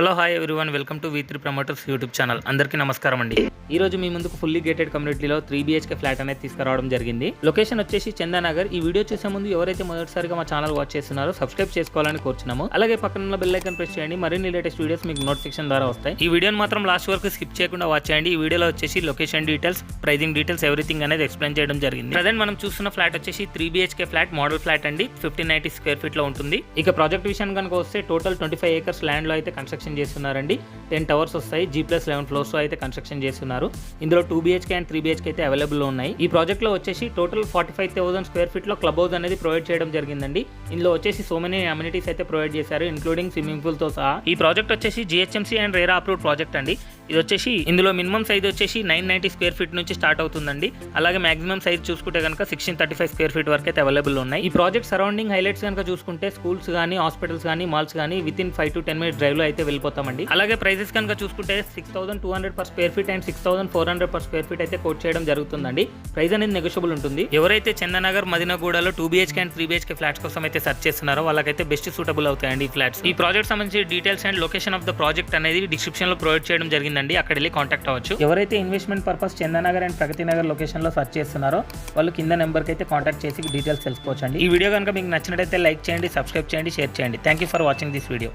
Hello hi everyone, welcome to V3 promoters YouTube channel. అందరికీ నమస్కారం అండి. ఈ రోజు మీ ముందుకు ఫుల్లీ గేటెడ్ కమ్యూనిటీలో 3 BHK ఫ్లాట్ అనేది తీసుకురావడం జరిగింది. లొకేషన్ వచ్చేసి చందానగర్. ఈ వీడియో చూసే ముందు ఎవరైతే మొదటిసారిగా మా ఛానల్ వాచ్ చేస్తున్నారో సబ్స్క్రైబ్ చేసుకోవాలని కోరుచున్నాము. అలాగే పక్కన ఉన్న బెల్ ఐకాన్ ప్రెస్ చేయండి. మరిన్ని లేటెస్ట్ వీడియోస్ మీకు నోటిఫికేషన్ ద్వారా వస్తాయి. ఈ వీడియోని మాత్రం లాస్ట్ వరకు స్కిప్ చేయకుండా వాచ్ చేయండి. ఈ వీడియోలో వచ్చేసి location details, pricing details, everything అనేది ఎక్స్ప్లెయిన్ చేయడం జరిగింది. ప్రజెంట్ మనం చూస్తున్న ఫ్లాట్ వచ్చేసి 3 BHK ఫ్లాట్, మోడల్ ఫ్లాట్ అండి. 1590 స్క్వేర్ ఫీట్ లో ఉంటుంది. ఇక ప్రాజెక్ట్ విషయానికి కనుక వస్తే టోటల్ 25 acres ల్యాండ్ లో అయితే కన్స్ట్రక్షన్ చేస్తున్నారండి. 10 టవర్స్ వస్తాయి. G+11 ఫ్లోర్స్ అయితే కన్స్ట్రక్షన్ చేస్తున్నారు. ఇందులో 2 BHK అండ్ 3 BHK అయితే అవైలబుల్ ఉన్నాయి. ఈ ప్రాజెక్ట్ లో వచ్చేసి టోటల్ 45,000 స్క్వేర్ ఫీట్ లో క్లబ్ హౌస్ అనేది ప్రొవైడ్ చేయడం జరిగిందండి. ఇందులో వచ్చేసి సో మెనీ అమ్యూనిటీస్ అయితే ప్రొవైడ్ చేశారు, ఇంక్లూడింగ్ స్విమ్మింగ్ పూల్ తో సహా. ఈ ప్రాజెక్ట్ వచ్చేసి GHMC and RERA approved project అండి. ఇది వచ్చేసి ఇందులో మినిమం సైజ్ వచ్చేసి 990 స్క్వేర్ ఫీట్ నుంచి స్టార్ట్ అవుతుందండి. అలాగే మాక్సిమం సైజ్ చూసుకుంటే కనుక 1635 స్క్వేర్ ఫీట్ వరకు అయితే అవైలబుల్ ఉన్నాయి. ఈ ప్రాజెక్ట్ సరౌండింగ్ హైలైట్స్ కనుక చూసుకుంటే స్కూల్స్ కానీ, హాస్పిటల్స్ కానీ, మాల్స్ కానీ వితిన్ 5 to 10 minutes డ్రైవ్ లో అయితే వెళ్ళిపోతామండి. అలాగే ప్రైజెస్ కనుక చూసుకుంటే 6200 per square feet and 6400 per square feet అయితే కోట్ చేయడం జరుగుతుందండి. ప్రైస్ అనేది నెగోషియబుల్ ఉంటుంది. ఎవరైతే చందనగర్, మదినగూడలో 2 BHK అండ్ 3 BHK ఫ్లాట్స్ కోసం అయితే సర్చ్ చేస్తున్నారో వాళ్ళకైతే బెస్ట్ సూటబుల్ అవుతాయండి ఈ ఫ్లాట్స్. ఈ ప్రాజెక్ట్ సంబంధించి details and location of the project అనేది డిస్క్రిప్షన్ లో ప్రొవైడ్ చేయడం జరిగిందండి. అక్కడ వెళ్ళి కాంటాక్ట్ అవ్వచ్చు. ఎవరైతే investment purpose Chandanagar and Pragathi Nagar location లో సర్చ్ చేస్తున్నారో వాళ్ళు కింద నెంబర్ కి అయితే కాంటాక్ట్ చేసి డీటెయిల్స్ తెలుసుకోవచ్చు అండి. ఈ వీడియో కనుక మీకు నచ్చినట్లయితే లైక్ చేయండి, సబ్స్క్రైబ్ చేయండి, షేర్ చేయండి. Thank you for watching this video.